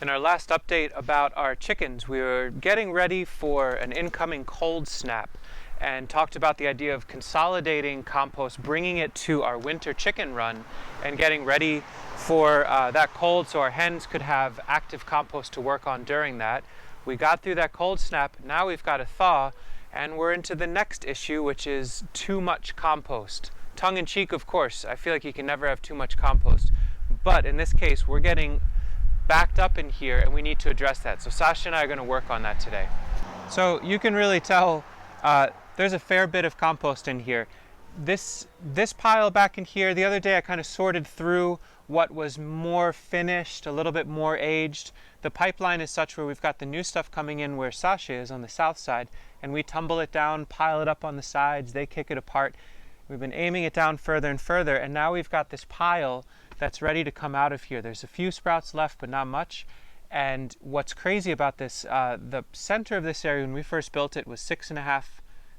In our last update about our chickens, we were getting ready for an incoming cold snap and talked about the idea of consolidating compost, bringing it to our winter chicken run and getting ready for that cold so our hens could have active compost to work on during that. We got through that cold snap, now we've got a thaw, and we're into the next issue, which is too much compost. Tongue in cheek, of course, I feel like you can never have too much compost. But in this case, we're getting backed up in here and we need to address that. So Sasha and I are going to work on that today. So you can really tell there's a fair bit of compost in here. This pile back in here, the other day I kind of sorted through what was more finished, a little bit more aged. The pipeline is such where we've got the new stuff coming in where Sasha is on the south side, and we tumble it down, pile it up on the sides, they kick it apart. We've been aiming it down further and further, and now we've got this pile that's ready to come out of here. There's a few sprouts left, but not much. And what's crazy about this, the center of this area when we first built it was 6.5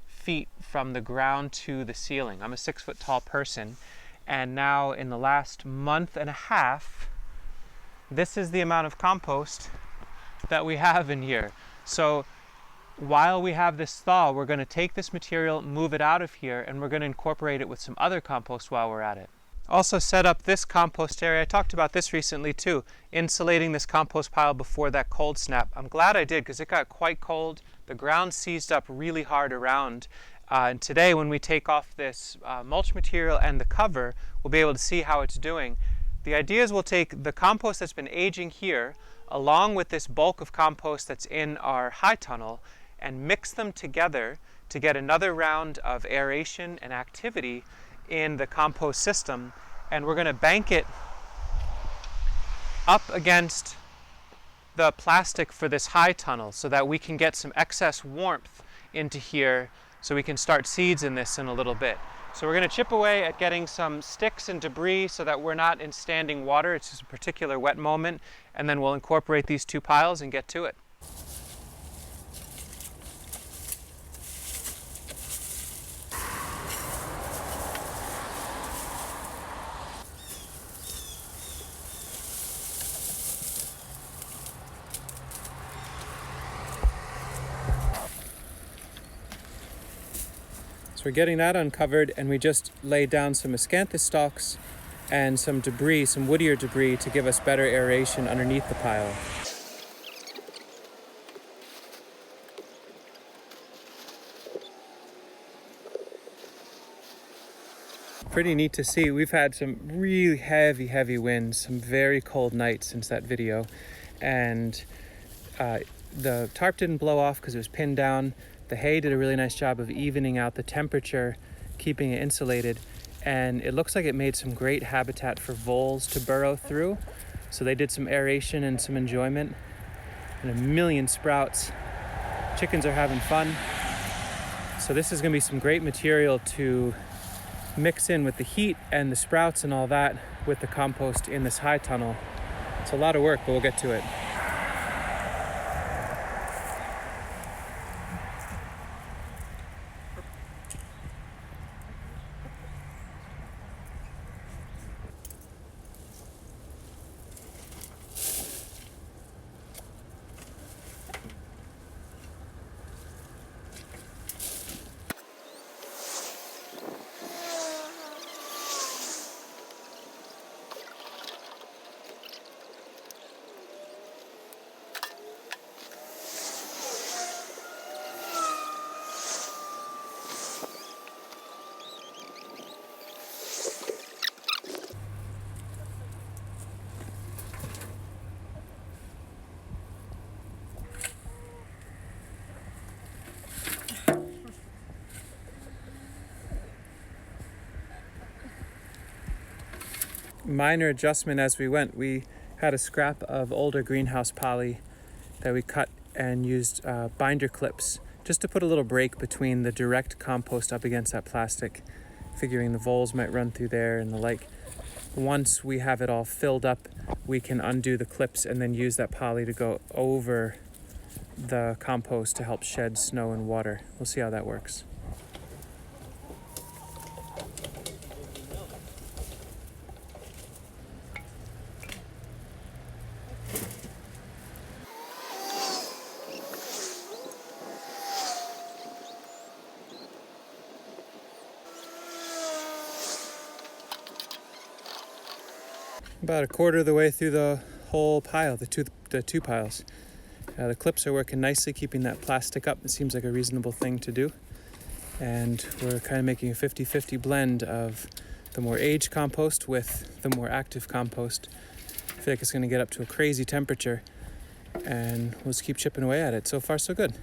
feet from the ground to the ceiling. I'm a 6 foot tall person, and now in the last month and a half, this is the amount of compost that we have in here. So while we have this thaw, we're going to take this material, move it out of here, and we're going to incorporate it with some other compost while we're at it. Also set up this compost area. I talked about this recently too, insulating this compost pile before that cold snap. I'm glad I did because it got quite cold. The ground seized up really hard around. And today when we take off this mulch material and the cover, we'll be able to see how it's doing. The idea is we'll take the compost that's been aging here along with this bulk of compost that's in our high tunnel and mix them together to get another round of aeration and activity in the compost system, and we're going to bank it up against the plastic for this high tunnel so that we can get some excess warmth into here so we can start seeds in this in a little bit. So we're going to chip away at getting some sticks and debris so that we're not in standing water. It's just a particular wet moment, and then we'll incorporate these two piles and get to it. So we're getting that uncovered, and we just laid down some miscanthus stalks and some debris, some woodier debris, to give us better aeration underneath the pile. Pretty neat to see. We've had some really heavy winds, some very cold nights since that video, and the tarp didn't blow off because it was pinned down. The hay did a really nice job of evening out the temperature, keeping it insulated, and it looks like it made some great habitat for voles to burrow through. So they did some aeration and some enjoyment, and a million sprouts. Chickens are having fun. So this is going to be some great material to mix in with the heat and the sprouts and all that with the compost in this high tunnel. It's a lot of work, but we'll get to it. Minor adjustment as we went. We had a scrap of older greenhouse poly that we cut and used binder clips just to put a little break between the direct compost up against that plastic, figuring the voles might run through there and the like. Once we have it all filled up, we can undo the clips and then use that poly to go over the compost to help shed snow and water. We'll see how that works. About a quarter of the way through the whole pile, the two piles. The clips are working nicely, keeping that plastic up. It seems like a reasonable thing to do. And we're kind of making a 50-50 blend of the more aged compost with the more active compost. I feel like it's going to get up to a crazy temperature, and we'll just keep chipping away at it. So far, so good.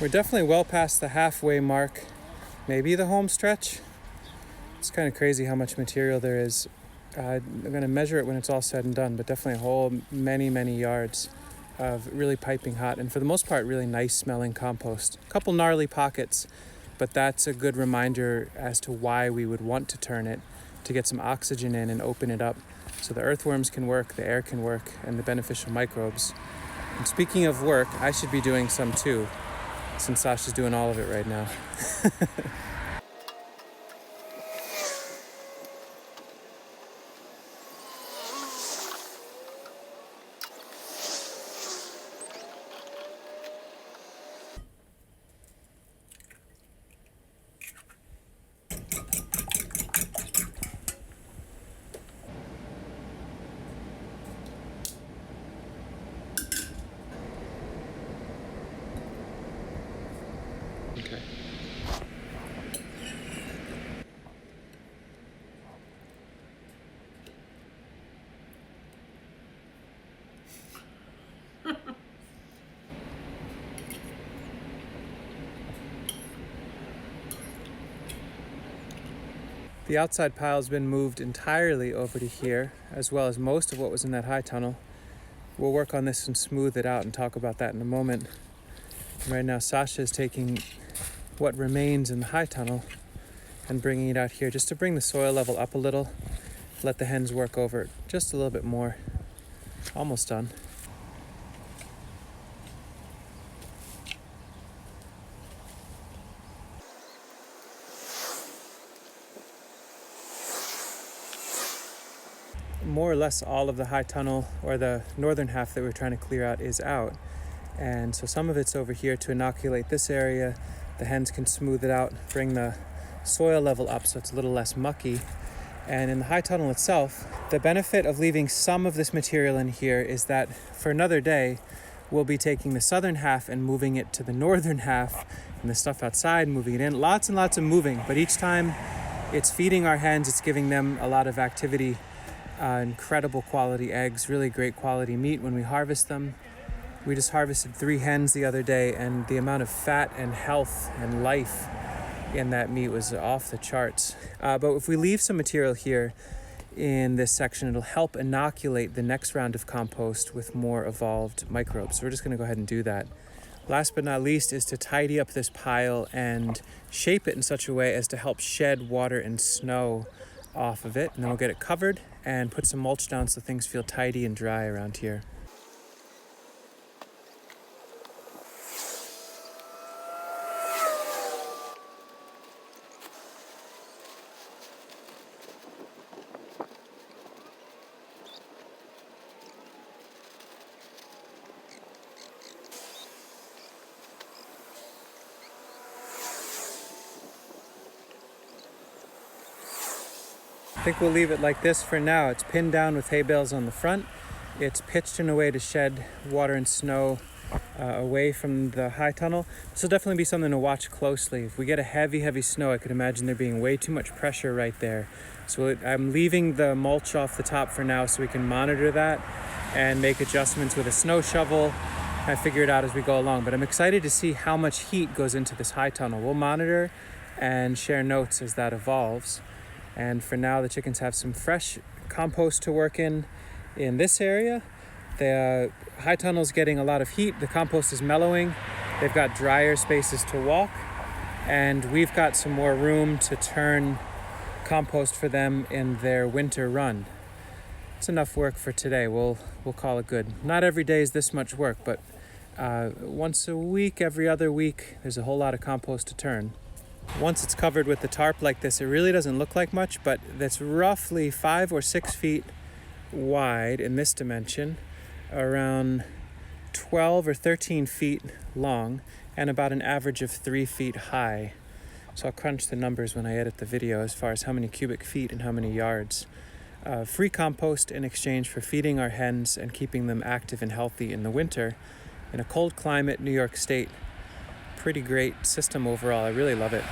We're definitely well past the halfway mark, maybe the home stretch. It's kind of crazy how much material there is. I'm going to measure it when it's all said and done, but definitely a whole many yards of really piping hot, and for the most part, really nice smelling compost. A couple gnarly pockets, but that's a good reminder as to why we would want to turn it, to get some oxygen in and open it up so the earthworms can work, the air can work, and the beneficial microbes. And speaking of work, I should be doing some too, since Sasha's doing all of it right now. Okay. The outside pile has been moved entirely over to here, as well as most of what was in that high tunnel. We'll work on this and smooth it out and talk about that in a moment. Right now, Sasha is taking what remains in the high tunnel and bringing it out here just to bring the soil level up a little, let the hens work over it just a little bit more. Almost done. More or less all of the high tunnel, or the northern half that we're trying to clear out, is out. And so some of it's over here to inoculate this area. The hens can smooth it out, bring the soil level up so it's a little less mucky. And in the high tunnel itself, the benefit of leaving some of this material in here is that for another day, we'll be taking the southern half and moving it to the northern half, and the stuff outside, moving it in. Lots and lots of moving, but each time it's feeding our hens, it's giving them a lot of activity. Incredible quality eggs, really great quality meat when we harvest them. We just harvested 3 hens the other day, and the amount of fat and health and life in that meat was off the charts. But if we leave some material here in this section, it'll help inoculate the next round of compost with more evolved microbes. So we're just going to go ahead and do that. Last but not least is to tidy up this pile and shape it in such a way as to help shed water and snow off of it. And then we'll get it covered and put some mulch down so things feel tidy and dry around here. I think we'll leave it like this for now. It's pinned down with hay bales on the front. It's pitched in a way to shed water and snow away from the high tunnel. This will definitely be something to watch closely. If we get a heavy snow, I could imagine there being way too much pressure right there. So I'm leaving the mulch off the top for now so we can monitor that and make adjustments with a snow shovel. I figure it out as we go along, but I'm excited to see how much heat goes into this high tunnel. We'll monitor and share notes as that evolves. And for now, the chickens have some fresh compost to work in this area. The high tunnel's getting a lot of heat. The compost is mellowing. They've got drier spaces to walk. And we've got some more room to turn compost for them in their winter run. It's enough work for today. We'll call it good. Not every day is this much work, but once a week, every other week, there's a whole lot of compost to turn. Once it's covered with the tarp like this, it really doesn't look like much, but that's roughly 5 or 6 feet wide in this dimension, around 12 or 13 feet long, and about an average of 3 feet high. So I'll crunch the numbers when I edit the video as far as how many cubic feet and how many yards. Free compost in exchange for feeding our hens and keeping them active and healthy in the winter in a cold climate, New York State. Pretty great system overall. I really love it.